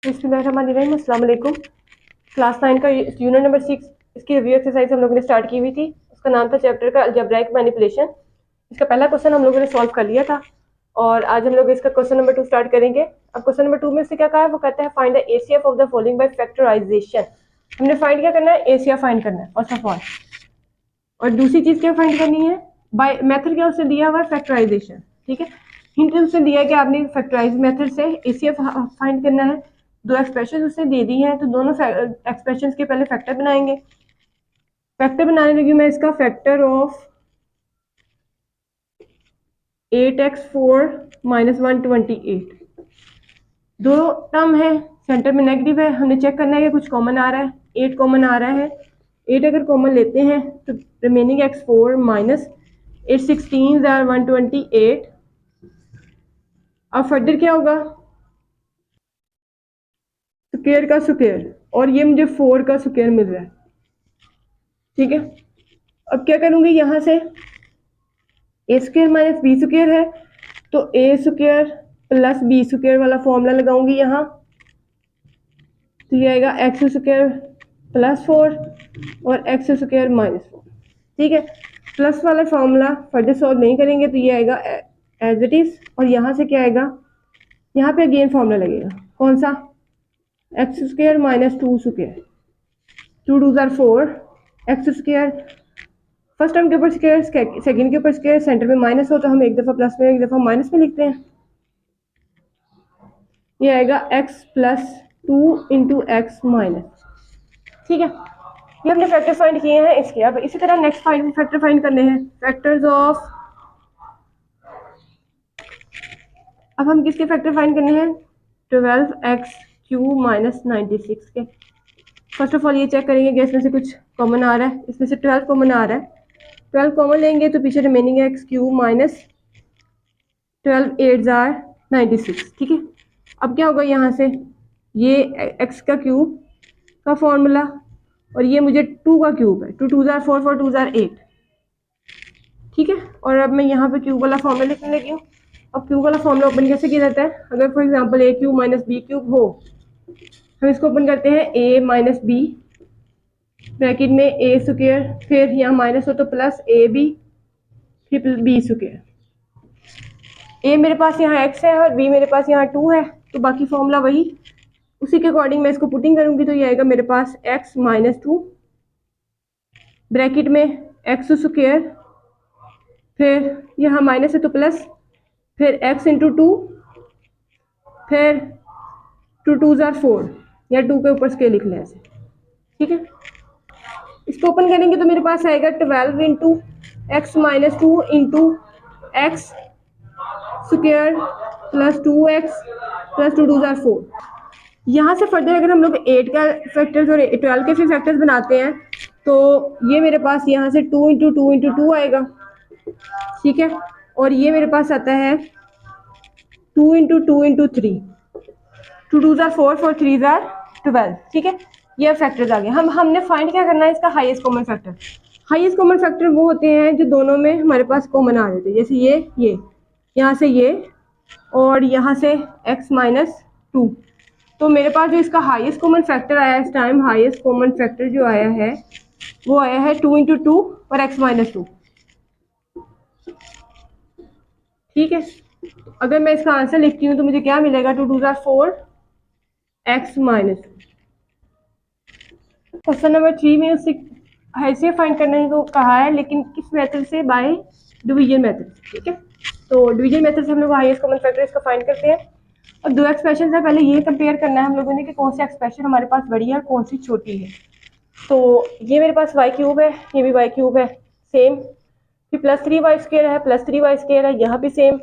बिस्मिल्लाहिर्रहमानिर्रहीम, अस्सलाम वालेकुम। क्लास 9 का यूनिट नंबर 6 इसकी रिव्यू एक्सरसाइज हम लोगों ने स्टार्ट की हुई थी। उसका नाम था चैप्टर का अलजेब्राइक मैनिपुलेशन। इसका पहला क्वेश्चन हम लोगों ने सॉल्व कर लिया था और आज हम लोग इसका क्वेश्चन नंबर 2 स्टार्ट करेंगे। अब क्वेश्चन नंबर 2 में से क्या कहा है, वो कहता है find the ACF of the following by factorisation. हमने फाइंड क्या करना है, एसीएफ फाइंड करना है फर्स्ट ऑफ ऑल। और दूसरी चीज क्या फाइंड करनी है, बाय मेथड क्या उसने दिया हुआ है, फैक्टराइजेशन। ठीक है, हिंट उसने दिया है कि आपने फैक्टराइज मेथड से एसीएफ फाइंड करना है। दो एक्सप्रेशन उसने दे दी हैं, तो दोनों एक्सप्रेशन के पहले फैक्टर बनाएंगे। फैक्टर बनाने लगी मैं इसका फैक्टर ऑफ 8x4 माइनस 128। दो टर्म है, सेंटर में नेगेटिव है, हमने चेक करना है कि कुछ कॉमन आ रहा है। 8 कॉमन आ रहा है, 8 अगर कॉमन लेते हैं तो रिमेनिंग x4 माइनस 8 16 128। अब फर्दर क्या होगा, स्क्वायर का स्क्वायर, और ये मुझे 4 का स्क्वायर मिल रहा है। ठीक है, अब क्या करूंगी, यहां से ए स्क्वायर माइनस बी स्क्वायर है, तो ए स्क्वायर प्लस बी स्क्वायर वाला फॉर्मूला लगाऊंगी यहाँ। तो ये आएगा एक्स स्क्वायर प्लस 4 और एक्स स्क्वायर माइनस 4। ठीक है, प्लस वाला फॉर्मूला फर्दर सॉल्व नहीं करेंगे तो ये आएगा एज इट इज। और यहाँ से क्या आएगा, यहाँ पे अगेन फॉर्मूला लगेगा, कौन सा, x square minus 2 square, 2 2 are 4, X square first term के ऊपर स्क्वायर, सेकंड के ऊपर स्क्वायर, सेंटर में माइनस हो तो हम एक दफ़ा प्लस में एक दफ़ा माइनस में लिखते हैं। ये आएगा x plus 2 into x minus. ठीक है, ये हमने फैक्टर फाइंड किए हैं इसके। अब इसी तरह नेक्स्ट फैक्टर फाइंड करने हैं, फैक्टर्स ऑफ। अब हम किसके फैक्टर फाइंड करने हैं, 12x³ माइनस 96 के। फर्स्ट ऑफ ऑल ये चेक करेंगे कि इसमें से कुछ कॉमन आ रहा है, इसमें से 12 कॉमन आ रहा है। 12 कॉमन लेंगे तो पीछे रिमेनिंग है x³ माइनस 12 8 ज़ार 96। ठीक है, अब क्या होगा, यहाँ से ये x का क्यूब का फॉर्मूला और ये मुझे 2 का क्यूब है, 2 2 ज़ार 4 4 2 ज़ार 8। ठीक है, और अब मैं यहाँ पे क्यूब वाला फॉर्मूला लिखने लगी हूँ। अब क्यूब वाला फॉर्मूला ओपन कैसे किया जाता है, अगर for example a³ minus b³ हो, हम इसको ओपन करते हैं a माइनस बी ब्रैकेट में a स्क्वायर, फिर यहाँ माइनस हो तो प्लस ab फिर b स्क्वायर। a मेरे पास यहाँ x है और b मेरे पास यहाँ 2 है, तो बाकी फॉर्मूला वही, उसी के अकॉर्डिंग मैं इसको पुटिंग करूंगी। तो ये आएगा मेरे पास x माइनस 2 ब्रैकेट में एक्स स्क्वायर, फिर यहाँ माइनस है तो प्लस, फिर x इंटू 2, फिर 2 2 ज़ार 4, या 2 के ऊपर स्केल लिख लें ऐसे। ठीक है, इसको ओपन करेंगे तो मेरे पास आएगा 12 into x minus 2 into x square plus 2x plus 2 2 are 4। यहाँ से फर्दर अगर हम लोग 8 का फैक्टर्स और 12 के फिर फैक्टर्स बनाते हैं तो ये मेरे पास यहाँ से 2 इंटू 2 इंटू 2 आएगा। ठीक है, और ये मेरे पास आता है 2 इंटू 2 इंटू 3, 2 2 ज़ार 4 4 3 ज़ार 12। ठीक है, ये फैक्टर्स आ गए। हमने फाइंड क्या करना है, इसका highest common factor. Highest common factor वो होते हैं जो दोनों में हमारे पास कॉमन आ जाते हैं, जैसे ये यहाँ से ये और यहाँ से x माइनस 2। तो मेरे पास जो इसका हाईएस्ट कॉमन फैक्टर आया इस टाइम, हाईएस्ट कॉमन फैक्टर जो आया है वो आया है 2 इंटू 2 और x माइनस 2। ठीक है, अगर मैं इसका आंसर लिखती हूँ तो मुझे क्या मिलेगा, 2 2 are 4 x minus 2। Question number 3 में उससे ऐसे फाइंड करने को कहा है, लेकिन किस मेथड से, बाय डिवीजन मेथड। ठीक है, तो डिवीजन मेथड से हम लोग हाईएस्ट कॉमन फैक्टर इसका फाइंड करते हैं। और दो एक्सप्रेशन है, पहले ये कंपेयर करना है हम लोगों ने कि कौन सी एक्सप्रेशन हमारे पास बड़ी है और कौन सी छोटी है। तो ये मेरे पास y³ है, ये भी y³ है सेम, फिर प्लस 3y स्क्वायर है, प्लस 3y स्क्वायर है, यहाँ भी सेम,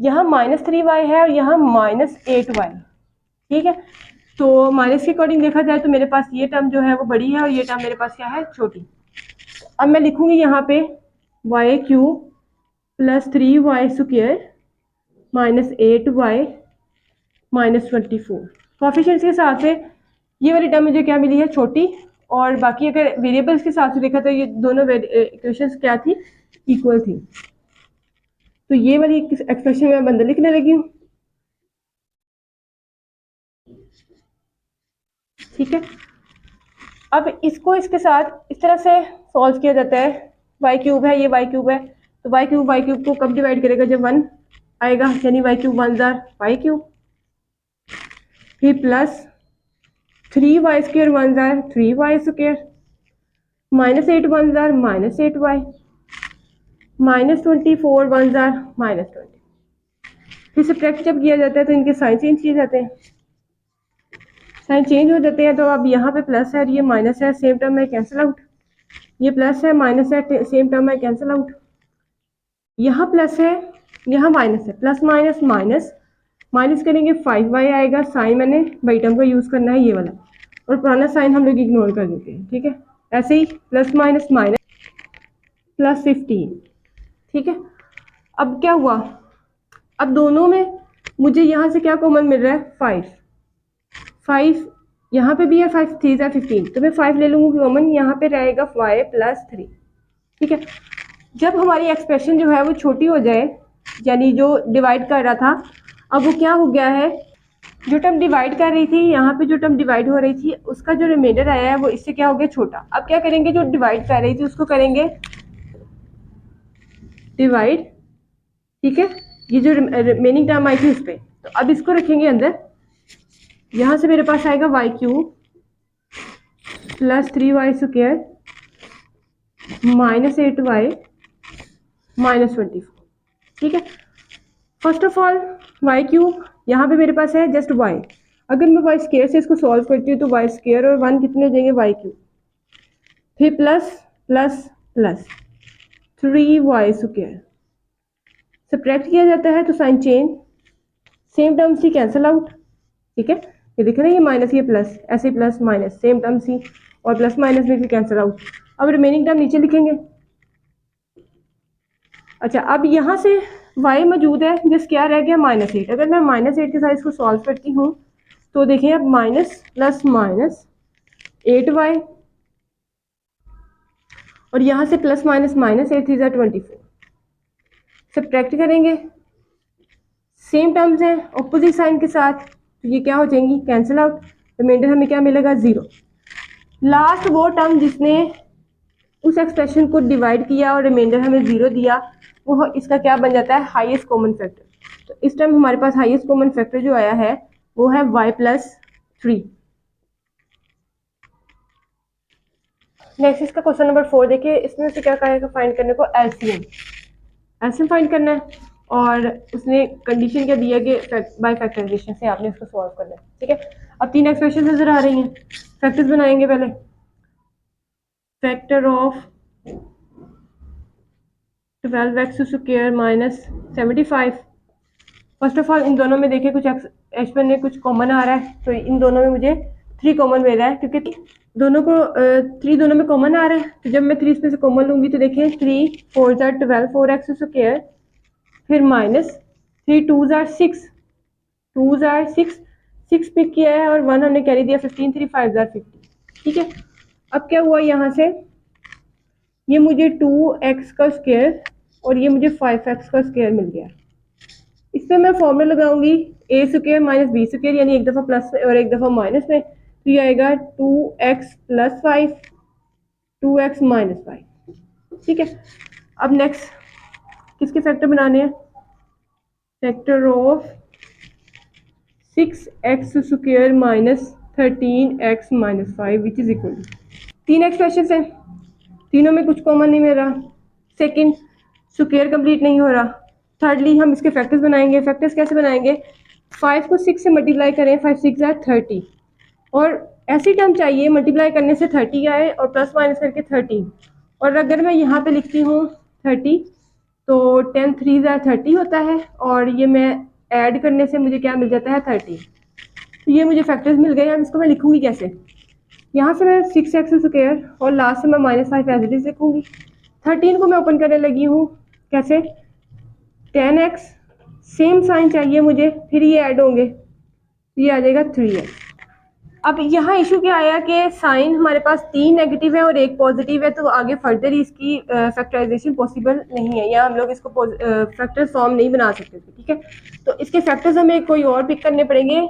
यहाँ माइनस 3y है और यहाँ माइनस 8y। ठीक है, तो माइनस के अकॉर्डिंग देखा जाए तो मेरे पास ये टर्म जो है वो बड़ी है और ये टर्म मेरे पास क्या है, छोटी। अब मैं लिखूंगी यहाँ पे y³ plus 3y square minus 8y minus 24। Coefficients के साथ से ये वाली टर्म मुझे क्या मिली है, छोटी, और बाकी अगर वेरिएबल्स के साथ से देखा तो ये दोनों इक्वेशंस क्या थी, इक्वल थी। तो ये वाली एक्सप्रेशन मैं बंदर लिखने लगी हूँ। ठीक है, अब इसको इसके साथ इस तरह से सॉल्व किया जाता है। वाई क्यूब है, ये वाई क्यूब है, तो वाई क्यूब को कब डिवाइड करेगा, जब 1 आएगा, यानी वाई क्यूब 1 जार वाई क्यूब, फिर प्लस 3y² 1 जार 3y², -8 1 जार -8y, -24 1 जार -20। फिर सब्ट्रैक्ट जब किया जाता है तो इनके साइन चेंज किए जाते हैं, साइन चेंज हो जाते हैं। तो अब यहाँ पे प्लस है और ये माइनस है, सेम टर्म में कैंसिल आउट, ये प्लस है माइनस है, सेम टर्म में कैंसिल आउट, यहाँ प्लस है यहाँ माइनस है, प्लस माइनस माइनस, माइनस करेंगे 5y आएगा, साइन मैंने बाई टर्म का यूज़ करना है ये वाला, और पुराना साइन हम लोग इग्नोर कर देते हैं। ठीक है, ऐसे ही प्लस माइनस माइनस प्लस 15। ठीक है, अब क्या हुआ, अब दोनों में मुझे यहाँ से क्या कॉमन मिल रहा है, 5 यहाँ पे भी है, 5 3 ज़ा 15, तो मैं 5 ले लूँगी कॉमन, यहाँ पे रहेगा y + 3। ठीक है, जब हमारी एक्सप्रेशन जो है वो छोटी हो जाए, यानी जो डिवाइड कर रहा था, अब वो क्या हो गया है, जो टर्म डिवाइड कर रही थी, यहाँ पे जो टर्म डिवाइड हो रही थी, उसका जो रिमाइंडर आया है वो इससे क्या हो गया, छोटा। अब क्या करेंगे, जो डिवाइड कर रही थी उसको करेंगे डिवाइड। ठीक है, ये जो रिमेनिंग टर्म आई थी उस पर, तो अब इसको रखेंगे अंदर, यहाँ से मेरे पास आएगा y³ + 3y² -8y -24। ठीक है, फर्स्ट ऑफ ऑल y³ यहाँ पे मेरे पास है जस्ट y, अगर मैं y² से इसको सॉल्व करती हूँ तो y² और 1 कितने हो जाएंगे, y³, फिर plus plus plus 3y², subtract किया जाता है तो साइन चेंज, सेम टर्म सी कैंसिल आउट। ठीक है, ये दिख रहा है, ये माइनस ये प्लस, ऐसे प्लस माइनस सेम टर्म सी, और प्लस माइनस में भी कैंसिल आउट। अब रिमेनिंग टर्म नीचे लिखेंगे। अच्छा, अब यहाँ से y मौजूद है, जिस क्या रह गया, -8। अगर मैं -8 के साथ इसको सॉल्व करती हूँ तो देखिए, अब माइनस प्लस माइनस 8y, और यहाँ से प्लस माइनस माइनस 8 3 ज़ा 24, सब्ट्रैक्ट करेंगे, सेम टर्म्स हैं ऑपोजिट साइन के साथ, तो ये क्या हो जाएंगी, कैंसिल आउट, रिमाइंडर हमें क्या मिलेगा, 0। लास्ट वो टर्म जिसने उस एक्सप्रेशन को डिवाइड किया और रिमाइंडर हमें 0 दिया, वो इसका क्या बन जाता है, हाईएस्ट कॉमन फैक्टर। तो इस टाइम हमारे पास हाईएस्ट कॉमन फैक्टर जो आया है वो है y + 3। नेक्स्ट इसका क्वेश्चन नंबर 4 देखिए, इसमें से क्या कहेगा, फाइंड करने को एलसीएम फाइंड करना है, और उसने कंडीशन क्या दिया कि बाय फैक्टराइजेशन से आपने इसको सॉल्व करना है। ठीक है, अब 3 एक्सप्रेशन नजर आ रही हैं, फैक्टर्स बनाएंगे पहले। Factor of 12x² - 75। First of all in दोनों में देखिए कुछ एक्सप्रेशन में कुछ कॉमन आ रहा है, तो इन दोनों में मुझे 3 कॉमन मिल रहा है, क्योंकि दोनों को 3 दोनों में कॉमन आ रहा है, तो जब मैं 3 इसमें से कॉमन लूँगी तो देखिए 3 4 ज़ा 12 4x², फिर -3 2 ज़ा 6 2 ज़ा 6 पिक किया है, और 1 हमने कैरी दिया 15 3 5 ज़ा 50। ठीक है, अब क्या हुआ, यहाँ से ये मुझे 2x² और ये मुझे 5x² मिल गया। इस पर मैं फॉर्मूला लगाऊंगी a² - b², यानी एक दफ़ा प्लस में और एक दफ़ा माइनस में, तो ये आएगा 2x + 5 2x - 5। ठीक है, अब नेक्स्ट किसके फैक्टर बनाने हैं, factor of 6x² - 13x - 5 which is equal. 3 expression हैं, तीनों में कुछ कॉमन नहीं मिल रहा, सेकंड स्क्वायर कंप्लीट नहीं हो रहा, थर्डली हम इसके फैक्टर्स बनाएंगे। फैक्टर्स कैसे बनाएंगे, 5 को 6 से मल्टीप्लाई करें, 5 6 ज़ा 30, और ऐसी टर्म चाहिए मल्टीप्लाई करने से 30 आए और प्लस माइनस करके 30, और अगर मैं यहाँ पे लिखती हूँ 30 तो 10 3 ज़ा 30 होता है, और ये मैं ऐड करने से मुझे क्या मिल जाता है, 30। तो ये मुझे फैक्टर्स मिल गए। अब इसको मैं लिखूँगी कैसे, यहाँ से मैं 6x² और लास्ट से मैं -5 एज इट इज लिखूँगी। 13 को मैं ओपन करने लगी हूँ, कैसे, 10x, सेम साइन चाहिए मुझे, फिर ये ऐड होंगे, तो ये आ जाएगा 3x। अब यहाँ इशू क्या आया कि साइन हमारे पास 3 नेगेटिव है और 1 पॉजिटिव है, तो आगे फर्दर इसकी फैक्टराइजेशन पॉसिबल नहीं है, या हम लोग इसको फैक्टर फॉर्म नहीं बना सकते थे। ठीक है, तो इसके फैक्टर्स हमें कोई और पिक करने पड़ेंगे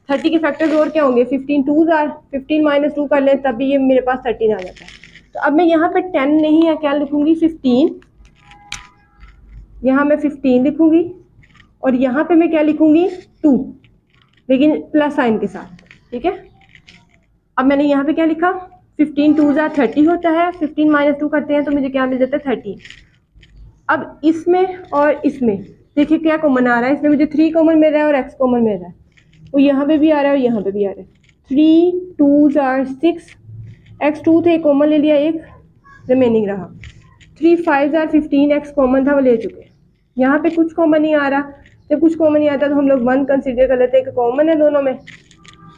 30 के फैक्टर्स और क्या होंगे, 15 टू ज़ार 15 माइनस 2 कर लें तब भी ये मेरे पास 13 आ जाता है। तो अब मैं यहाँ पे 10 नहीं है, क्या लिखूँगी 15, यहाँ मैं 15 लिखूँगी और यहाँ पे मैं क्या लिखूँगी 2, लेकिन प्लस साइन के साथ, ठीक है। अब मैंने यहाँ पे क्या लिखा, 15 टू ज़ार 30 होता है, 15 माइनस 2 करते हैं तो मुझे क्या मिल जाता है 13। अब इसमें और इसमें देखिए क्या कॉमन आ रहा है, इसमें मुझे 3 कॉमन मिल रहा है और x कॉमन मिल रहा है, वो यहाँ पे भी आ रहा है और यहाँ पे भी आ रहा है। 3 टू ज़ार 6, x 2 थे कॉमन ले लिया, एक रिमेनिंग रहा। 3 5 ज़ार 15, x कॉमन था वो ले चुके। यहाँ पे कुछ कॉमन नहीं आ रहा, जब कुछ कॉमन नहीं आता तो हम लोग 1 कंसिडर कर लेते हैं कि कॉमन है दोनों में,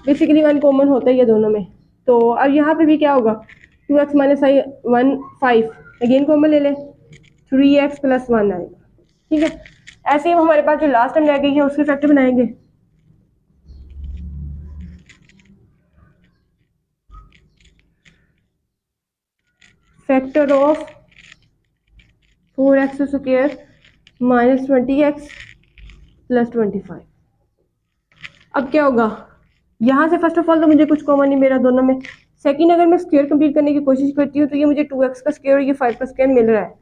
बेसिकली 1 कॉमन होता ही है दोनों में। तो अब यहाँ पे भी क्या होगा, 2x माइनस 1 5, अगेन कॉमन ले लें, 3x प्लस 1 आएगा, ठीक है। ऐसे ही हमारे पास जो लास्ट टाइम रह गई है उसके फैक्टर बनाएंगे। Factor of 4x square minus 20x plus 25। अब क्या होगा, यहाँ से फर्स्ट ऑफ ऑल तो मुझे कुछ कॉमन नहीं मेरा दोनों में। सेकंड, अगर मैं स्क्वायर कंप्लीट करने की कोशिश करती हूँ तो ये मुझे 2x का स्क्वायर और ये 5 का स्क्वायर मिल रहा है,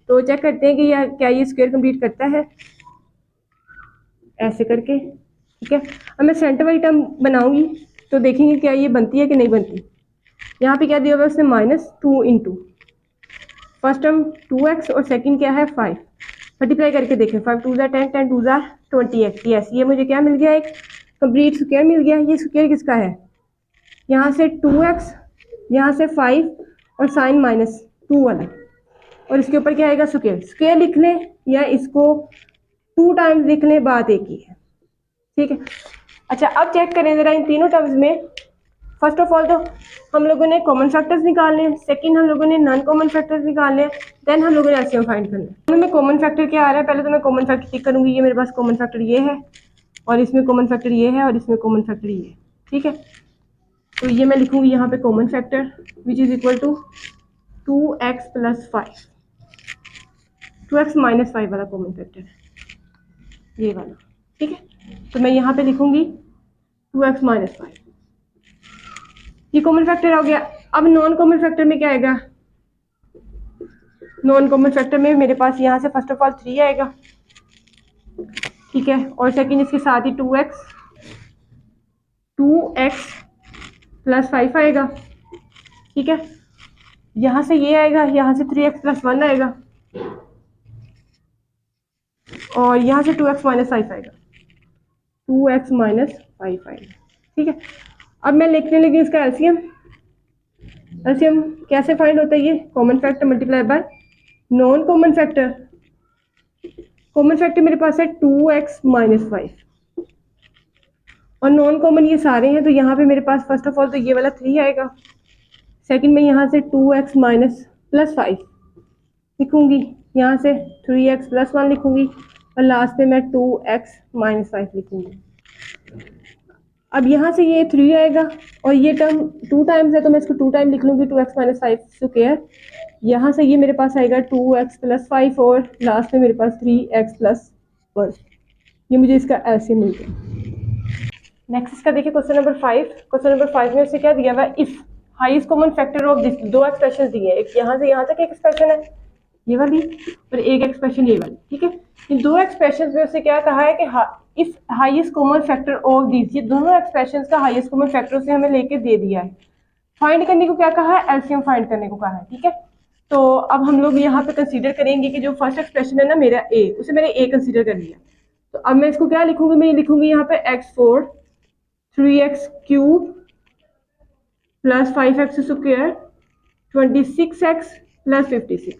तो चेक करते हैं कि क्या ये स्क्वायर कंप्लीट करता है, ऐसे करके, ठीक है। अब मैं सेंटर वाली टर्म बनाऊंगी तो देखेंगे क्या ये बनती है कि नहीं बनती। यहाँ पे क्या दिया हुआ है उसने, -2 इंटू फर्स्ट टर्म 2x और सेकंड क्या है 5, मल्टीप्लाई करके देखें, 5 twos are 10, 10 twos are 20x, yes ये मुझे क्या मिल गया, एक कंप्लीट स्क्वायर मिल गया। ये स्क्वायर किसका है, यहाँ से 2x, यहाँ से 5 और साइन -2 वाला, और इसके ऊपर क्या आएगा स्क्वायर। स्क्वायर लिख लें या इसको 2 टाइम्स लिख लें, बात एक ही है, ठीक है। अच्छा अब चेक करें ज़रा इन तीनों टर्म्स में। फर्स्ट ऑफ ऑल तो हम लोगों ने कॉमन फैक्टर्स निकालने हैं, सेकंड हम लोगों ने नॉन कॉमन फैक्टर्स निकालने हैं, देन हम लोगों ने एलसीएम फाइंड करना है। दोनों में कॉमन फैक्टर क्या आ रहा है, पहले तो मैं कॉमन फैक्टर टिक करूंगी, ये मेरे पास कॉमन फैक्टर ये है और इसमें कॉमन फैक्टर ये है और इसमें कॉमन फैक्टर ये है, ठीक है। तो ये मैं लिखूंगी यहाँ पे common factor which is equal to 2x plus 5, 2x minus 5 वाला कॉमन फैक्टर है ये वाला, ठीक है। तो मैं यहाँ पे लिखूंगी 2x माइनस 5, ये कॉमन फैक्टर हो गया। अब नॉन कॉमन फैक्टर में क्या आएगा, नॉन कॉमन फैक्टर में मेरे पास यहाँ से फर्स्ट ऑफ ऑल 3 आएगा, ठीक है, और सेकंड इसके साथ ही 2x प्लस 5 आएगा, ठीक है। यहाँ से ये आएगा, यहाँ से 3x प्लस 1 आएगा और यहाँ से 2x माइनस 5 आएगा, 2x माइनस 5 आएगा, ठीक है। अब मैं लिखने लगी इसका एलसीएम। एलसीएम कैसे फाइंड होता है, ये common factor multiply bye non common factor. Common factor मेरे पास है 2x माइनस 5 और नॉन कॉमन ये सारे हैं, तो यहाँ पे मेरे पास फर्स्ट ऑफ ऑल तो ये वाला 3 आएगा, सेकंड में यहाँ से 2x माइनस प्लस 5 लिखूंगी, यहाँ से 3x प्लस 1 लिखूंगी और लास्ट में मैं 2x माइनस 5 लिखूंगी। अब यहाँ से ये 3 आएगा और ये टर्म 2 टाइम्स है तो मैं इसको 2 टाइम लिख लूँगी, 2x माइनस 5 स्क्वायर। यहाँ से ये मेरे पास आएगा 2x प्लस 5 और लास्ट में मेरे पास 3x प्लस 1, ये मुझे इसका एलसीएम मिल गया। नेक्स्ट इसका देखिए क्वेश्चन नंबर 5। क्वेश्चन नंबर 5 में उससे क्या दिया हुआ है, if highest common factor of this, दो एक्सप्रेशन दिए हैं, एक यहाँ से यहाँ तक एक एक्सप्रेशन है ये वाली और एक एक्सप्रेशन ये वाली, ठीक है। इन दो एक्सप्रेशन में उससे क्या कहा है कि if highest common factor of this, ये दोनों एक्सप्रेशन का हाईएस्ट कॉमन फैक्टर से हमें लेके दे दिया है। फाइंड करने को क्या कहा है, एलसीएम फाइंड करने को कहा है, ठीक है। तो अब हम लोग यहाँ पे कंसीडर करेंगे कि जो फर्स्ट एक्सप्रेशन है ना मेरा ए, उसे मैंने ए कंसीडर कर लिया, तो अब मैं इसको क्या लिखूंगी, मैं लिखूंगी यहाँ पे x4 3x cube plus 5x square 26x plus 56,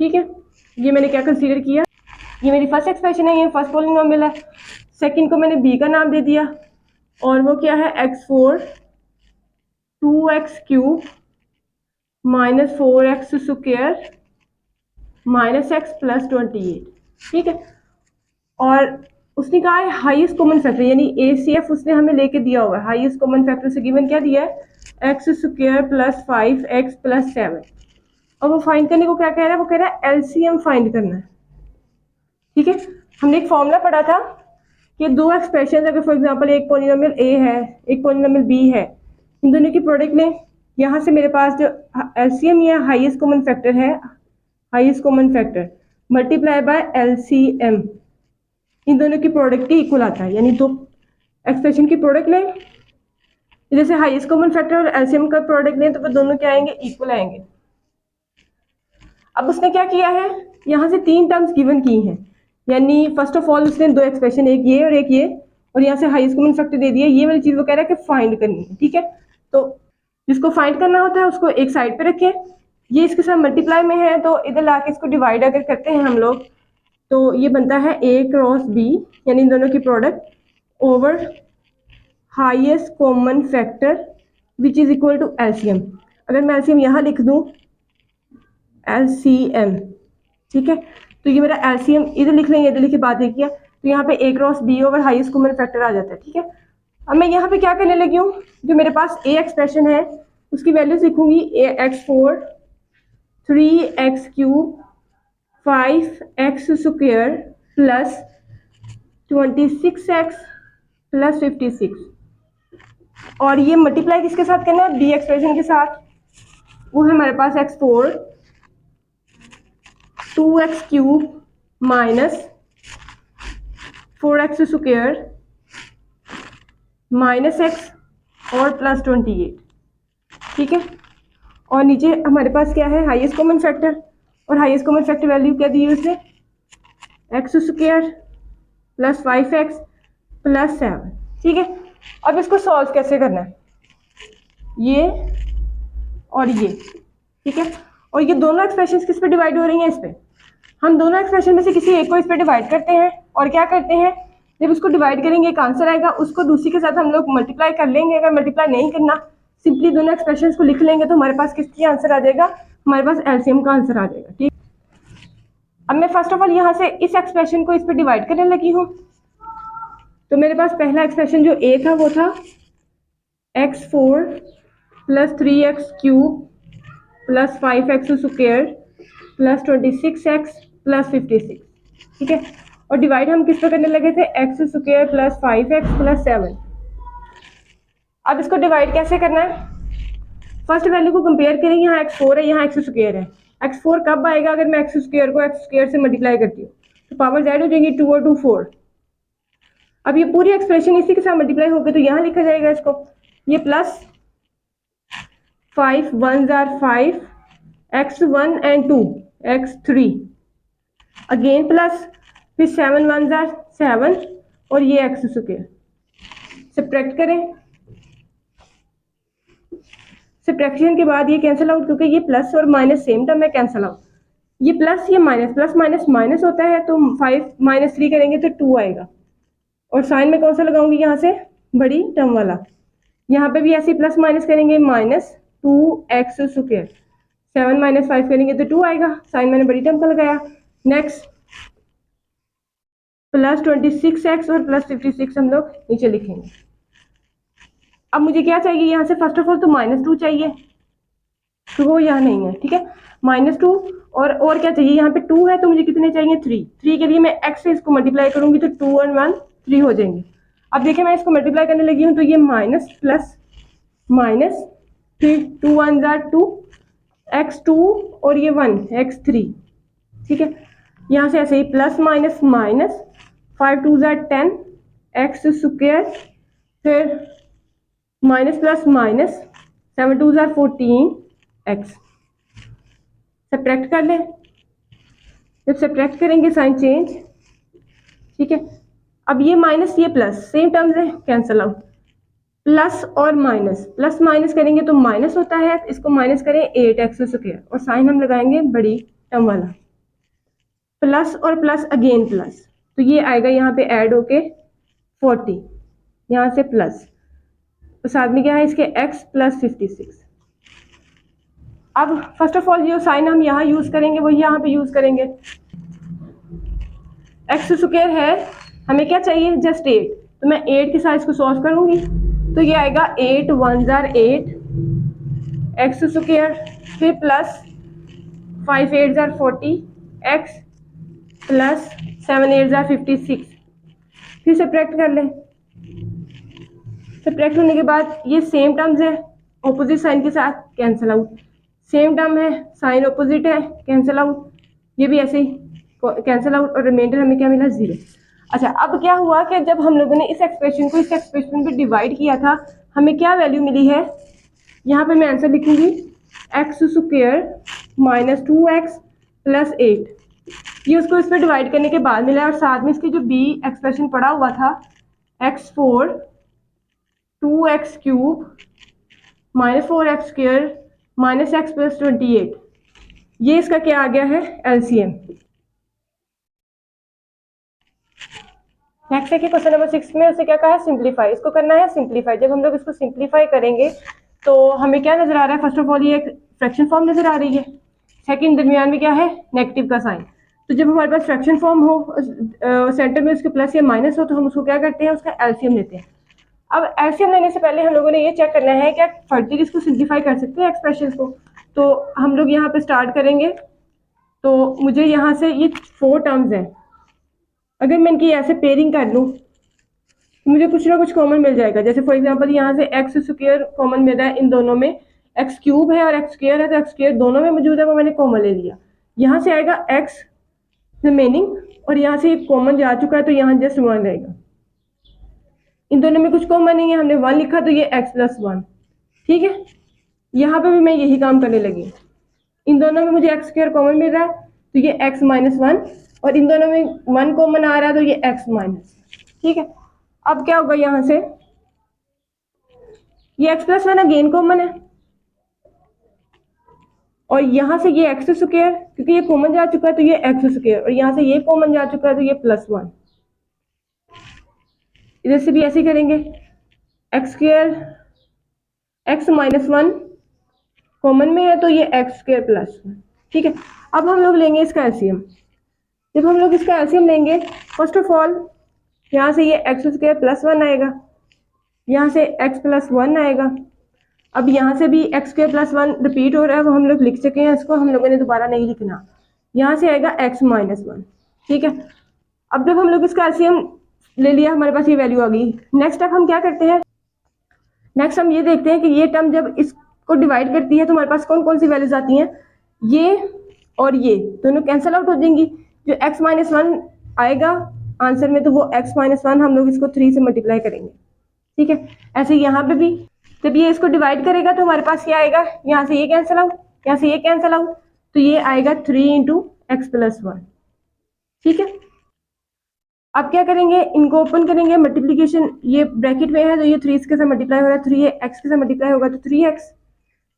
ठीक है। ये मैंने क्या कंसीडर किया, ये मेरी फर्स्ट एक्सप्रेशन है, ये फर्स्ट पॉलिनोमियल है। सेकंड को मैंने बी का नाम दे दिया और वो क्या है x4 2x cube minus 4x square minus x plus 28, ठीक है। और उसने कहा है हाईएस्ट कॉमन फैक्टर, यानी ACF उसने हमें लेके दिया हुआ है। हाईएस्ट कॉमन फैक्टर से गिवन क्या दिया है, x square plus 5x plus 7, और वो फाइंड करने को क्या कह रहा है, वो कह रहा है एलसीएम फाइंड करना है, ठीक है। हमने एक फॉर्मूला पढ़ा था कि दो एक्सप्रेशन अगर फॉर एग्जांपल एक पोलिनोमियल ए है एक पोलिनोमियल बी है, इन दोनों की प्रोडक्ट लें, यहाँ से मेरे पास जो एलसीएम या हाईएस्ट कॉमन फैक्टर है, highest common factor multiply by LCM, इन दोनों की प्रोडक्ट ही इक्वल आता है, यानी दो एक्सप्रेशन की प्रोडक्ट लें, जैसे हाईएस्ट कॉमन फैक्टर और एलसीएम का प्रोडक्ट लें तो वो दोनों क्या आएंगे, इक्वल आएंगे। अब उसने क्या किया है, यहाँ से तीन टर्म्स गिवन की हैं, यानी फर्स्ट ऑफ ऑल उसने दो एक्सप्रेशन, एक ये और एक ये, और यहाँ से हाईएस्ट कॉमन फैक्टर दे दिया, ये वाली चीज वो कह रहा है कि फाइंड करनी है। ठीक है, तो जिसको फाइंड करना होता है उसको एक साइड पे रखें, ये इसके साथ मल्टीप्लाई में है तो इधर लाके इसको डिवाइड अगर करते हैं हम लोग तो ये बनता है ए क्रॉस बी, यानी इन दोनों की product over highest common factor which is equal to LCM. अगर मैं एलसीएम यहाँ लिख दूँ एलसीएम, ठीक है, तो ये मेरा एलसीएम इधर लिख लेंगे, इधर लिख के बात देखिए, तो यहाँ पे A cross B over highest common factor आ जाता है। ठीक है, अब मैं यहाँ पे क्या करने लगी हूँ, जो मेरे पास ए एक्सप्रेशन है उसकी वैल्यूज लिखूंगी, ए x4 3x³ 5x² plus 26x plus 56, और ये मल्टीप्लाई किसके साथ करना है, बी एक्सप्रेशन के साथ, वो है हमारे पास x4 2x³ minus 4x² minus x और प्लस 28। ठीक है, और नीचे हमारे पास क्या है, हाईएस्ट कॉमन फैक्टर, और हाईएस्ट कॉमन फैक्टर वैल्यू क्या दी है उसने, x² प्लस 5x प्लस 7। ठीक है, अब इसको सॉल्व कैसे करना है, ये और ये। ठीक है, और ये दोनों एक्सप्रेशन किस पे डिवाइड हो रही हैं, इस पे। हम दोनों एक्सप्रेशन में से किसी एक को इस पे डिवाइड करते हैं, और क्या करते हैं, जब उसको डिवाइड करेंगे एक आंसर आएगा, उसको दूसरी के साथ हम लोग मल्टीप्लाई कर लेंगे। अगर मल्टीप्लाई नहीं करना, सिंपली दोनों एक्सप्रेशंस को लिख लेंगे तो हमारे पास किसकी आंसर आ जाएगा, हमारे पास एलसीएम का आंसर आ जाएगा। ठीक, अब मैं फर्स्ट ऑफ ऑल यहाँ से इस एक्सप्रेशन को इस पे डिवाइड करने लगी हूँ, तो मेरे पास पहला एक्सप्रेशन जो ए था वो था x4 plus 3x³ plus 5x² plus 26x plus 56। ठीक है, और डिवाइड हम किस पे करने लगे थे, x² प्लस 5x प्लस 7। अब इसको डिवाइड कैसे करना है, फर्स्ट वैल्यू को कंपेयर करेंगे, यहाँ x4 है यहाँ x² है, x4 कब आएगा, अगर मैं x² को x² से मल्टीप्लाई करती हूँ तो पावर z हो जाएंगी 2 और 2 4। अब ये पूरी एक्सप्रेशन इसी के साथ मल्टीप्लाई होगी तो यहाँ लिखा जाएगा इसको, ये plus 5 1s are 5 x1 and 2 x3 again plus, फिर 7 1s are 7 और ये x²। सब्ट्रैक्ट करें, सब्ट्रैक्शन के बाद ये कैंसिल आउट, क्योंकि ये प्लस और माइनस सेम टर्म है, कैंसिल आउट, ये प्लस ये माइनस, प्लस माइनस माइनस होता है, तो 5 - 3 करेंगे तो 2 आएगा, और साइन में कौन सा लगाऊंगी, यहाँ से बड़ी टर्म वाला, यहाँ पे भी ऐसे प्लस माइनस करेंगे, माइनस 2x², 7 - 5 करेंगे तो 2 आएगा, साइन मैंने बड़ी टर्म का लगाया। नेक्स्ट प्लस 26x और प्लस 56 हम लोग नीचे लिखेंगे। अब मुझे क्या चाहिए यहाँ से, फर्स्ट ऑफ ऑल तो -2 चाहिए, तो वो यहाँ नहीं है। ठीक है, -2 और क्या चाहिए, यहाँ पे 2 है तो मुझे कितने चाहिए, 3 के लिए मैं x से इसको मल्टीप्लाई करूंगी तो 2 और 1 3 हो जाएंगे। अब देखिए मैं इसको मल्टीप्लाई करने लगी हूँ तो ये माइनस प्लस माइनस, फिर 2 1s are 2 x2 और ये 1 x3। ठीक है, यहाँ से ऐसे ही plus minus minus, 5 2s are 10 x², फिर minus plus minus, 7 2s are 14 x। Subtract कर लें, जब सब्ट्रैक्ट करेंगे साइन चेंज। ठीक है, अब ये माइनस ये प्लस सेम टर्म्स है, कैंसिल आउट, प्लस और माइनस, प्लस माइनस करेंगे तो माइनस होता है, इसको माइनस करें 8x² और साइन हम लगाएंगे बड़ी टर्म वाला, प्लस और प्लस अगेन प्लस, तो ये आएगा यहाँ पे ऐड होके 40, यहाँ से प्लस, तो साथ में क्या है इसके x प्लस 56। अब फर्स्ट ऑफ ऑल जो साइन हम यहाँ यूज करेंगे वही यहाँ पे यूज करेंगे, x² है, हमें क्या चाहिए, जस्ट 8, तो मैं 8 के साथ इसको सॉल्व करूंगी तो ये आएगा 8 1s are 8 x², फिर plus 5 8s are 40 x plus 7 8s are 56। फिर सब्ट्रैक्ट कर लें। सब्ट्रैक्ट होने के बाद ये सेम टर्म्स है, ऑपोजिट साइन के साथ कैंसिल आउट, सेम टर्म है, साइन ऑपोजिट है, कैंसिल आउट, ये भी ऐसे ही कैंसिल आउट, और रिमाइंडर हमें क्या मिला, 0। अच्छा, अब क्या हुआ कि जब हम लोगों ने इस एक्सप्रेशन को इस एक्सप्रेशन पे डिवाइड किया था, हमें क्या वैल्यू मिली है, यहाँ पे मैं आंसर लिखूंगी x square minus 2x plus 8, ये उसको इस पर डिवाइड करने के बाद मिला, और साथ में इसकी जो बी एक्सप्रेशन पड़ा हुआ था x4 2x cube minus 4x square minus x plus 28, ये इसका क्या आ गया है, एलसीएम। नेक्स्ट है कि क्वेश्चन नंबर 6 में उसे क्या कहा है, सिंप्लीफाई, इसको करना है सिंप्लीफाई। जब हम लोग इसको सिंप्लीफाई करेंगे तो हमें क्या नजर आ रहा है, फर्स्ट ऑफ ऑल ये एक फ्रैक्शन फॉर्म नजर आ रही है, सेकंड दरमियान में क्या है, नेगेटिव का साइन। तो जब हमारे पास फ्रैक्शन फॉर्म हो, सेंटर में उसके प्लस या माइनस हो, तो हम उसको क्या करते हैं, उसका एलसीएम लेते हैं। अब एलसीएम लेने से पहले हम लोगों ने ये चेक करना है क्या फर्दर इसको सिंप्लीफाई कर सकते हैं एक्सप्रेशन को। तो हम लोग यहाँ पे स्टार्ट करेंगे, तो मुझे यहाँ से ये 4 टर्म्स हैं, अगर मैं इनकी ऐसे पेयरिंग कर लूँ मुझे कुछ ना कुछ कॉमन मिल जाएगा। जैसे फॉर एग्जांपल यहाँ से एक्स स्क्वायर कॉमन मिल रहा है इन दोनों में, एक्स क्यूब है और एक्स स्क्वायर है, तो एक्स स्क्वायर दोनों में मौजूद है, वो मैंने कॉमन ले लिया। यहाँ से आएगा एक्स रिमेनिंग, और यहाँ से कॉमन जा चुका है तो यहाँ जस्ट 1 रहेगा। इन दोनों में कुछ कॉमन नहीं है, हमने 1 लिखा तो ये x प्लस 1, ठीक है। यहाँ पे भी मैं यही काम करने लगी, इन दोनों में मुझे एक्स स्क्वायर कॉमन मिल रहा है तो ये x माइनस 1, और इन दोनों में 1 कॉमन आ रहा है तो ये x माइनस, ठीक है। अब क्या होगा, यहाँ से ये x प्लस 1 अगेन कॉमन है, और यहाँ से ये एक्स स्क्वायर, क्योंकि ये कॉमन जा चुका है तो ये एक्स स्क्वायर, और यहाँ से ये कॉमन जा चुका है तो ये प्लस 1। इधर से भी ऐसे ही करेंगे, x square x minus 1 common में है तो ये एक्स स्क्वायर प्लस 1, ठीक है। अब हम लोग लेंगे इसका एलसीएम। जब हम लोग इसका एलसीएम लेंगे, फर्स्ट ऑफ ऑल यहाँ से ये एक्स स्क्वायर प्लस 1 आएगा, यहाँ से एक्स प्लस 1 आएगा। अब यहाँ से भी एक्स स्क्वायर प्लस 1 रिपीट हो रहा है, वो हम लोग लिख चुके हैं, इसको हम लोगों ने दोबारा नहीं लिखना। यहाँ से आएगा एक्स माइनस 1, ठीक है। अब जब हम लोग इसका एलसीएम ले लिया, हमारे पास ये वैल्यू आ गई। नेक्स्ट स्टेप हम क्या करते हैं, नेक्स्ट हम ये देखते हैं कि ये टर्म जब इसको डिवाइड करती है तो हमारे पास कौन कौन सी वैल्यूज आती हैं, ये और ये दोनों कैंसिल आउट हो जाएंगी। जो x माइनस 1 आएगा आंसर में, तो वो x माइनस 1 हम लोग इसको 3 से मल्टीप्लाई करेंगे, ठीक है। ऐसे यहाँ पे भी जब ये इसको डिवाइड करेगा तो हमारे पास क्या आएगा, यहाँ से ये कैंसिल आउट, यहाँ से ये कैंसिल आउट, तो ये आएगा 3 इंटू एक्स प्लस 1, ठीक है। अब क्या करेंगे, इनको ओपन करेंगे, मल्टीप्लीकेशन ये ब्रैकेट में है तो ये 3 के साथ मल्टीप्लाई हो रहा है, 3 एक्स के साथ मल्टीप्लाई होगा तो 3x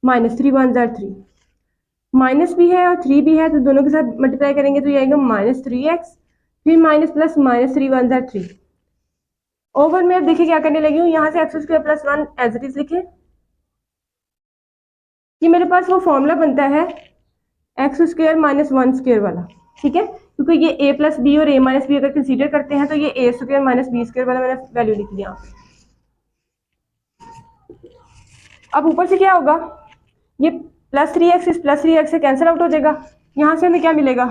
माइनस 3 1 जार 3, माइनस भी है और 3 भी है तो दोनों के साथ मल्टीप्लाई करेंगे तो ये आएगा माइनस 3x, फिर minus plus minus 3 1 are 3। Over में अब देखिए क्या करने लगी हूँ, यहाँ से X square plus 1 as it is लिखे, ये मेरे पास वो फॉर्मूला बनता है एक्स स्क्वायर माइनस 1 स्क्वायर वाला, ठीक है। क्योंकि ये a प्लस बी और a माइनस बी अगर कंसीडर करते हैं तो ये a square minus B square वाला मैंने वैल्यू लिख दिया। अब ऊपर से क्या होगा, ये प्लस 3x इस प्लस 3x से कैंसिल आउट हो जाएगा, यहाँ से हमें क्या मिलेगा,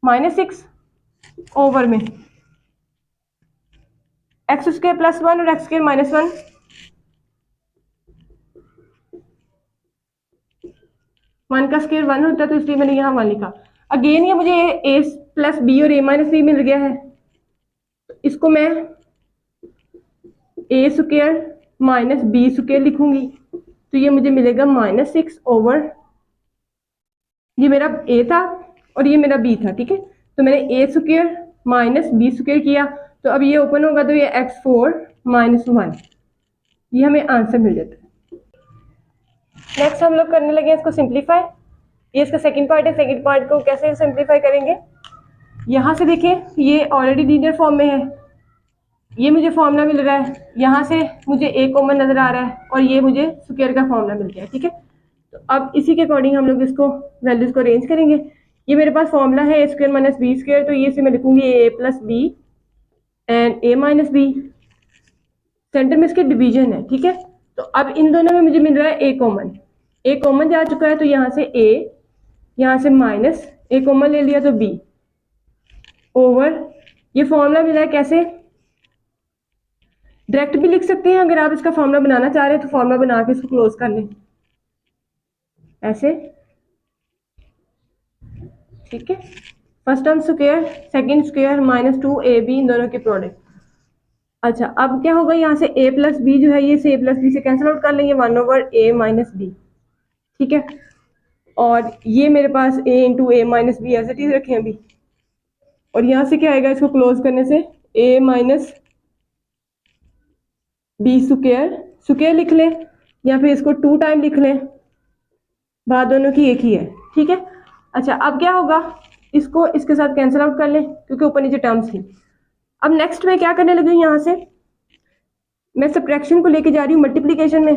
माइनस 6 ओवर में एक्स स्क्वायर प्लस 1 और एक्स स्क्वायर माइनस 1, वन का स्क्वायर 1 होता है तो इसलिए मैंने यहाँ 1 लिखा। अगेन ये मुझे a प्लस बी और a माइनस बी मिल गया है, इसको मैं a square minus B square लिखूंगी तो ये मुझे मिलेगा माइनस 6 ओवर, ये मेरा a था और ये मेरा b था, ठीक है। तो मैंने a square minus B square किया, तो अब ये ओपन होगा तो ये x4 माइनस 1, ये हमें आंसर मिल जाता है। नेक्स्ट हम लोग करने लगे इसको सिंप्लीफाई, ये इसका सेकंड पार्ट है। सेकंड पार्ट को कैसे सिंप्लीफाई करेंगे, यहाँ से देखिए ये ऑलरेडी लीनियर फॉर्म में है, ये मुझे फॉर्मूला मिल रहा है, यहाँ से मुझे a कॉमन नजर आ रहा है और ये मुझे स्क्वायर का फॉर्मूला मिल गया, ठीक है। तो अब इसी के अकॉर्डिंग हम लोग इसको वैल्यूज को अरेंज करेंगे। ये मेरे पास फॉर्मूला है a square minus B square, तो ये से मैं लिखूंगी a plus B and a minus B, centre में इसके डिवीजन है, ठीक है। तो अब इन दोनों में मुझे मिल रहा है a कॉमन जा चुका है तो यहाँ से a, यहाँ से माइनस a कॉमन ले लिया तो b ओवर, ये फॉर्मूला मिला है कैसे, डायरेक्ट भी लिख सकते हैं, अगर आप इसका फॉर्मूला बनाना चाह रहे हैं तो फॉर्मूला बना के इसको क्लोज कर लें ऐसे, ठीक है। First term square, second square, -2ab इन दोनों के प्रोडक्ट। अच्छा, अब क्या होगा, यहाँ से a प्लस बी जो है ये से a प्लस बी से कैंसिल आउट कर लेंगे, 1/a माइनस बी, ठीक है। और ये मेरे पास a into A minus B ऐसे चीज रखे हैं अभी, और यहाँ से क्या आएगा इसको क्लोज करने से, a minus B square, square लिख लें या फिर इसको 2 टाइम लिख लें, बात दोनों की एक ही है, ठीक है। अच्छा, अब क्या होगा, इसको इसके साथ कैंसिल आउट कर लें क्योंकि ऊपर नीचे टर्म्स थी। अब नेक्स्ट में क्या करने लगी हूँ, यहाँ से मैं सब्ट्रैक्शन को लेके जा रही हूँ मल्टीप्लिकेशन में।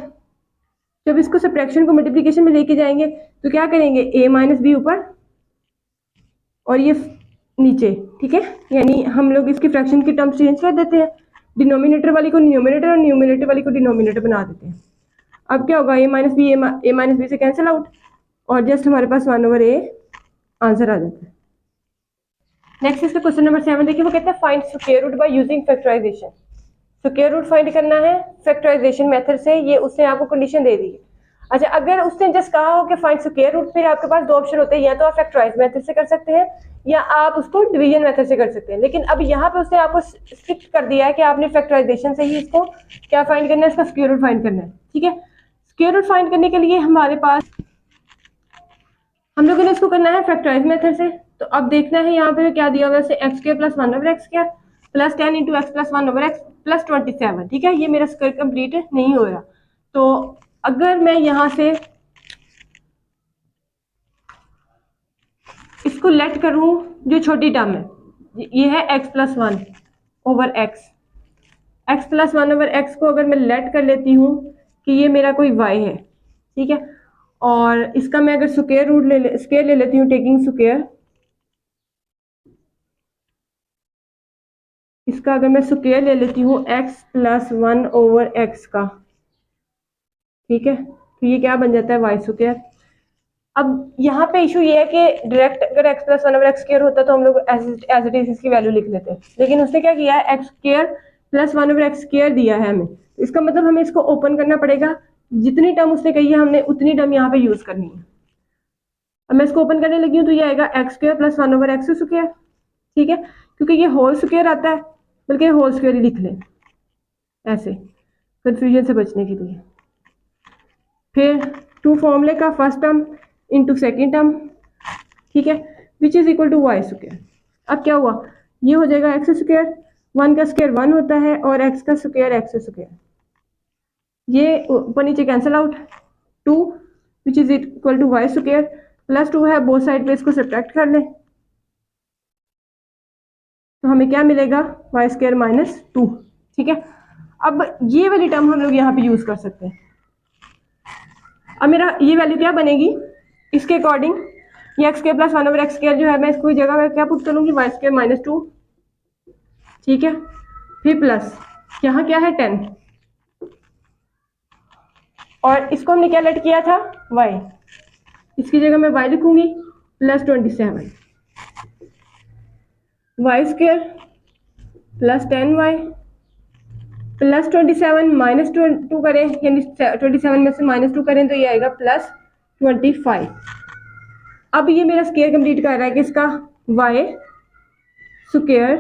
जब इसको सब्ट्रैक्शन को मल्टीप्लिकेशन में लेके जाएंगे तो क्या करेंगे, a माइनस बी ऊपर और ये नीचे, ठीक है। यानी हम लोग इसकी फ्रैक्शन की टर्म्स चेंज कर देते हैं, डिनोमिनेटर वाली को न्यूमिनेटर और न्यूमिनेटर वाली को डिनोमिनेटर बना देते हैं। अब क्या होगा, a माइनस बी से कैंसिल आउट और जस्ट हमारे पास 1/a आंसर आ जाता है। नेक्स्ट इसका क्वेश्चन नंबर 7 देखिए, वो कहता है find square root by using factorisation. Square root find करना है फैक्टराइजेशन मेथड से, ये उसने आपको कंडीशन दे दी है। अच्छा, अगर उसने जस्ट कहा हो कि फाइंड स्क्वायर रूट, फिर आपके पास 2 ऑप्शन होते हैं, या तो आप फैक्टराइज मेथड से कर सकते हैं या आप उसको डिवीजन मेथड से कर सकते हैं। लेकिन अब यहाँ पे उसने आपको स्ट्रिक्ट कर दिया है कि आपने फैक्टराइजेशन से ही इसको क्या फाइंड करना है, इसका स्क्वायर रूट फाइंड करना है, ठीक है। स्क्वायर रूट फाइंड करने के लिए हमारे पास, हम लोगों ने इसको करना है फैक्टराइज मेथड से। तो अब देखना है यहाँ पे क्या दिया हुआ है, x square plus 1/x² plus 10 into x plus 1/x plus 27, ठीक है। ये मेरा स्क्वायर कंप्लीट नहीं हो रहा, तो अगर मैं यहाँ से इसको लेट करूँ, जो छोटी टर्म है ये है x plus 1/x, x plus 1/x को अगर मैं लेट कर लेती हूँ कि ये मेरा कोई y है, ठीक है। और इसका मैं अगर स्क्वायर रूट स्क्वायर ले लेती हूँ, टेकिंग स्क्वायर, इसका अगर मैं स्क्वायर ले लेती हूँ x प्लस 1/x का, ठीक है, तो ये क्या बन जाता है, y स्क्वायर। अब यहाँ पे इशू ये है कि डायरेक्ट अगर x प्लस 1/x स्क्वायर होता तो हम लोग एज इट इज इसकी वैल्यू लिख लेते, लेकिन उसने क्या किया है, x square plus 1/x square दिया है हमें, इसका मतलब हमें इसको ओपन करना पड़ेगा, जितनी टर्म उसने कही है हमने उतनी टर्म यहाँ पे यूज करनी है। अब मैं इसको ओपन करने लगी हूँ तो ये आएगा x square plus 1/x square, ठीक है, क्योंकि ये होल स्क्वायर आता है, बल्कि होल स्क्वायर ही लिख लें ऐसे कंफ्यूजन से बचने के लिए। फिर 2 फॉर्मूले का first term into second term, ठीक है, which is equal to Y square. अब क्या हुआ, ये हो जाएगा एक्स स्क्वायर, 1 का स्क्वायर 1 होता है और x का स्क्वायर एक्स स्क्वायर, ये ऊपर नीचे cancel out, 2 which is equal to Y square plus 2 है, बोथ साइड पे इसको सब्ट्रैक्ट कर लें तो हमें क्या मिलेगा, वाई स्क्वायर माइनस 2, ठीक है। अब ये वाली टर्म हम लोग यहाँ पे यूज कर सकते हैं। अब मेरा ये वैल्यू क्या बनेगी, इसके अकॉर्डिंग ये x square plus 1/x square जो है, मैं इसको जगह में क्या पुट करूँगी, वाई स्क्वायर माइनस 2, ठीक है। फिर प्लस यहाँ क्या है 10, और इसको हमने क्या लेट किया था, y, इसकी जगह मैं y लिखूंगी plus 27, Y square plus 10y plus 27 minus 2 करें, यानी 27 में से -2 करें तो ये आएगा प्लस 25। अब ये मेरा स्क्वायर कंप्लीट कर रहा है कि इसका y स्क्वायर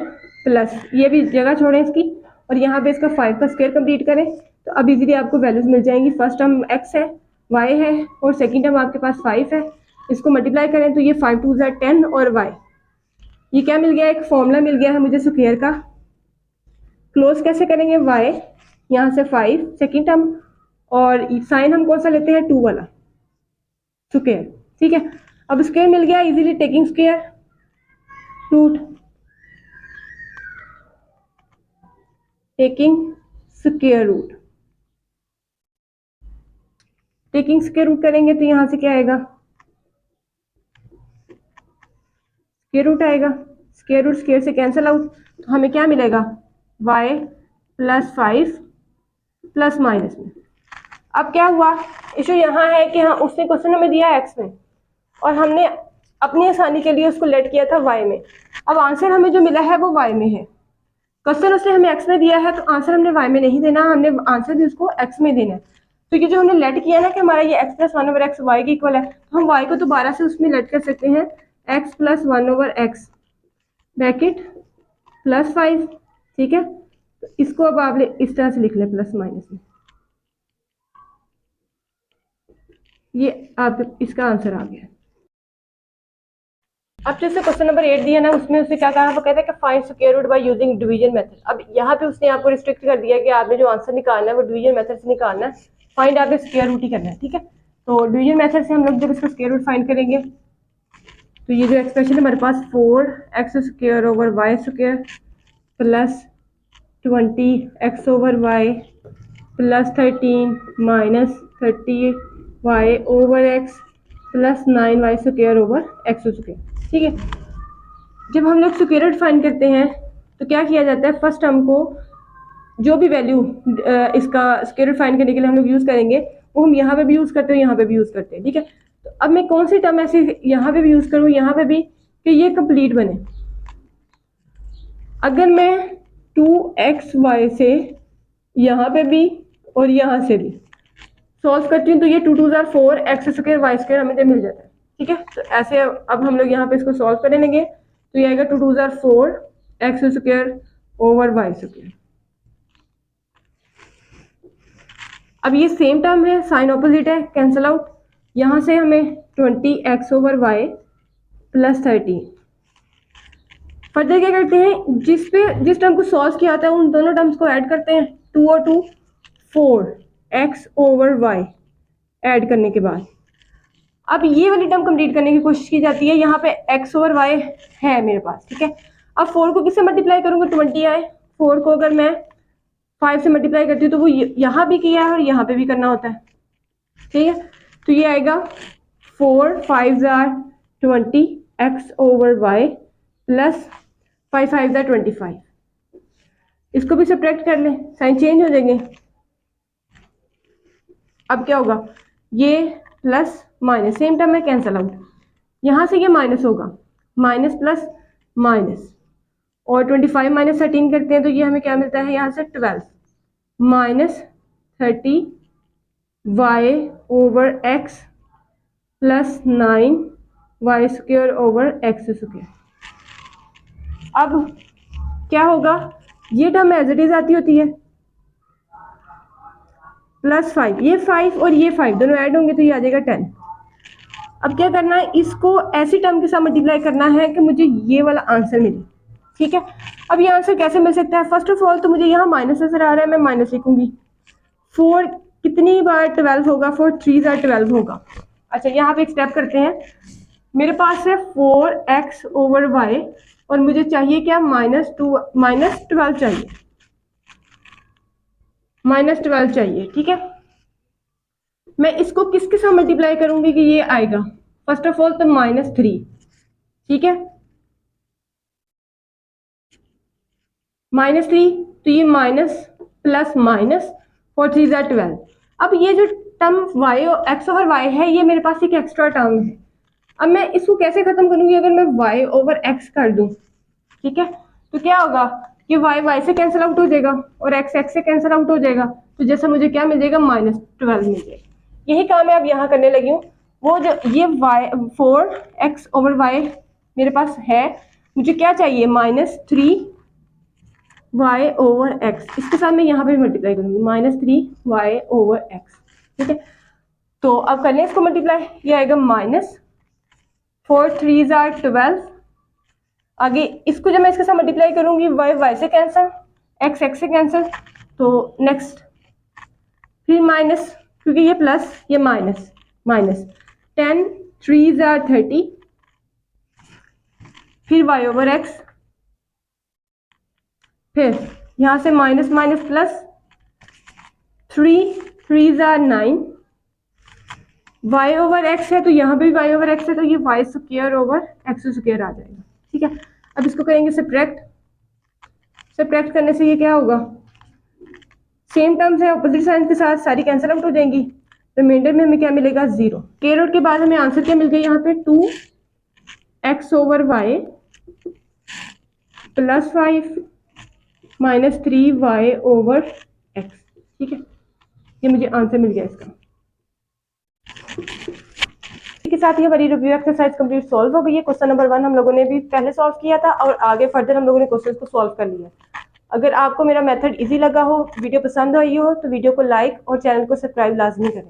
प्लस, ये भी जगह छोड़ें इसकी, और यहाँ पे इसका 5 का स्क्वायर कंप्लीट करें तो अब इजीली आपको वैल्यूज मिल जाएंगी। फर्स्ट टर्म x है, y है और सेकंड टर्म आपके पास 5 है, इसको मल्टीप्लाई करें तो ये 5 2 10 और y, ये क्या मिल गया, एक फॉर्मूला मिल गया है मुझे स्क्वायर का। क्लोज कैसे करेंगे, y यहाँ से 5 सेकेंड टर्म, और साइन हम कौन सा लेते हैं, 2 वाला स्क्वायर, ठीक है। अब स्क्वायर मिल गया, easily taking square root, taking square root, taking square root करेंगे तो यहाँ से क्या आएगा, स्क्वायर रूट आएगा, स्क्वायर रूट स्क्वायर से कैंसिल आउट, तो हमें क्या मिलेगा, y प्लस 5 प्लस माइनस में। अब क्या हुआ, इशू यहाँ है कि हाँ उसने क्वेश्चन हमें दिया x में और हमने अपनी आसानी के लिए उसको लेट किया था y में, अब आंसर हमें जो मिला है वो y में है, क्वेश्चन उसने हमें एक्स में दिया है तो आंसर हमने वाई में नहीं देना, हमने आंसर भी उसको एक्स में देना है। तो ये जो हमने लेट किया ना कि हमारा ये X plus one over X Y के इक्वल है, तो हम वाई को दोबारा से उसमें लेट कर सकते हैं x plus one over x bracket plus 5, ठीक है। तो इसको अब आप इस तरह से लिख लें प्लस माइनस में, ये आप इसका आंसर आ गया। अब जैसे क्वेश्चन नंबर 8 दिया ना, उसमें उसने क्या कहा, वो कहता है कि find square root by using division method. अब यहाँ पे उसने आपको रिस्ट्रिक्ट कर दिया कि आपने जो आंसर निकालना है वो डिवीजन मेथड से निकालना है, फाइंड आपने स्क्वायर रूट ही करना है, ठीक है। तो डिवीजन मेथड से हम लोग जब इसका स्क्वायर रूट फाइंड करेंगे तो ये जो एक्सप्रेशन है हमारे पास 4x square over Y square plus 20x over Y plus 13 minus 30y over X plus 9y square over X square, ठीक है। जब हम लोग स्क्वायर रूट फाइंड करते हैं तो क्या किया जाता है, फर्स्ट हमको जो भी वैल्यू इसका स्क्वायर रूट फाइंड करने के लिए हम लोग यूज़ करेंगे वो हम यहाँ पे भी यूज़ करते हैं, यहाँ पे भी यूज़ करते हैं, ठीक है। तो अब मैं कौन सी टर्म ऐसे यहाँ पे भी यूज़ करूँ, यहाँ पे भी, कि ये कंप्लीट बने। अगर मैं 2xy से यहाँ पे भी और यहाँ से भी सॉल्व करती हूँ तो ये 2 2 are 4 X square Y square हमें मिल जाता है, ठीक है। तो ऐसे अब हम लोग यहाँ पे इसको सॉल्व करने लगे तो ये आएगा 2 2 are 4 X square over Y square. अब ये सेम टर्म है, साइन ऑपोजिट है, कैंसिल आउट। यहाँ से हमें 20x over Y plus 30। Further क्या करते हैं, जिस टर्म को सॉल्व किया था उन दोनों टर्म्स को ऐड करते हैं, 2 और 2 4x ओवर वाई ऐड करने के बाद अब ये वाली टर्म कंप्लीट करने की कोशिश की जाती है। यहाँ पे x ओवर y है मेरे पास, ठीक है। अब 4 को किससे मल्टीप्लाई करूँगा, 20 आए। 4 को अगर मैं 5 से मल्टीप्लाई करती हूँ तो वो यहाँ भी किया है और यहाँ पे भी करना होता है, ठीक है। तो ये आएगा 4 5 ज़ार 20 x ओवर y प्लस 5 5 ज़ार 25। इसको भी सब्ट्रैक्ट कर लें, साइन चेंज हो जाएंगे। अब क्या होगा, ये प्लस माइनस सेम टर्म है, कैंसल आउट। यहाँ से ये माइनस होगा, माइनस प्लस माइनस, और 25 माइनस 13 करते हैं तो ये हमें क्या मिलता है, यहाँ से 12 minus 30 y over x plus 9 Y square over X square. अब क्या होगा, ये टर्म एज इट इज आती होती है, प्लस 5, ये 5 और ये 5 दोनों ऐड होंगे तो ये आ जाएगा 10। अब क्या करना है, इसको ऐसी टर्म के साथ मल्टीप्लाई करना है कि मुझे ये वाला आंसर मिले, ठीक है। अब ये आंसर कैसे मिल सकता है, फर्स्ट ऑफ ऑल तो मुझे यहाँ माइनस नजर आ रहा है, मैं माइनस लिखूंगी। 4 कितनी बार 12 होगा, 4 3 ज़ार 12 होगा। अच्छा यहाँ पे एक स्टेप करते हैं, मेरे पास है 4x ओवर वाई और मुझे चाहिए क्या, माइनस 12 चाहिए, माइनस 12 चाहिए, ठीक है। मैं इसको किसके साथ मल्टीप्लाई करूंगी कि ये आएगा, फर्स्ट ऑफ ऑल तो -3, ठीक है। -3 तो ये माइनस प्लस माइनस 4 3 ज़ार 12। अब ये जो term y x over y है ये मेरे पास एक एक्स्ट्रा टर्म है। अब मैं इसको कैसे खत्म करूंगी, अगर मैं y ओवर x कर दूं, ठीक है, तो क्या होगा कि y से कैंसिल आउट हो जाएगा और x से कैंसिल आउट हो जाएगा, तो जैसा मुझे क्या मिल जाएगा, -12 मिल जाएगा। यही काम मैं अब यहाँ करने लगी हूँ। वो जो ये 4x ओवर y मेरे पास है, मुझे क्या चाहिए, -3 y ओवर x, इसके साथ मैं यहाँ पे मल्टीप्लाई करूंगी, -3 y ओवर x, ठीक है। तो अब कर लें इसको मल्टीप्लाई, ये आएगा -4 3 ज़ार 12। आगे इसको जब मैं इसके साथ मल्टीप्लाई करूंगी, y से कैंसिल, x से कैंसिल, तो नेक्स्ट फिर माइनस, क्योंकि ये प्लस ये माइनस, 10 3 ज़ार 30, फिर y ओवर x, फिर यहाँ से माइनस माइनस प्लस 3 3 ज़ार 9, y ओवर x है तो यहाँ पे भी y ओवर x है तो ये y square over x square आ जाएगा, ठीक है। अब इसको करेंगे सब्ट्रैक्ट करने से ये क्या होगा, सेम टर्म्स है ऑपोजिट साइन के साथ सारी कैंसिल आउट हो जाएंगी, रिमाइंडर में हमें क्या मिलेगा, 0। स्क्वायर रूट के बाद हमें आंसर क्या मिल गया, यहाँ पे 2x over y plus 5 -3y/x। ठीक है, ये मुझे आंसर मिल गया इसका। के साथ ही हमारी रिव्यू एक्सरसाइज कंप्लीट सॉल्व हो गई है। क्वेश्चन नंबर 1 हम लोगों ने भी पहले सॉल्व किया था और आगे फर्दर हम लोगों ने क्वेश्चन को सॉल्व कर लिया। अगर आपको मेरा मेथड इजी लगा हो, वीडियो पसंद आई हो, तो वीडियो को लाइक और चैनल को सब्सक्राइब लाजमी करें।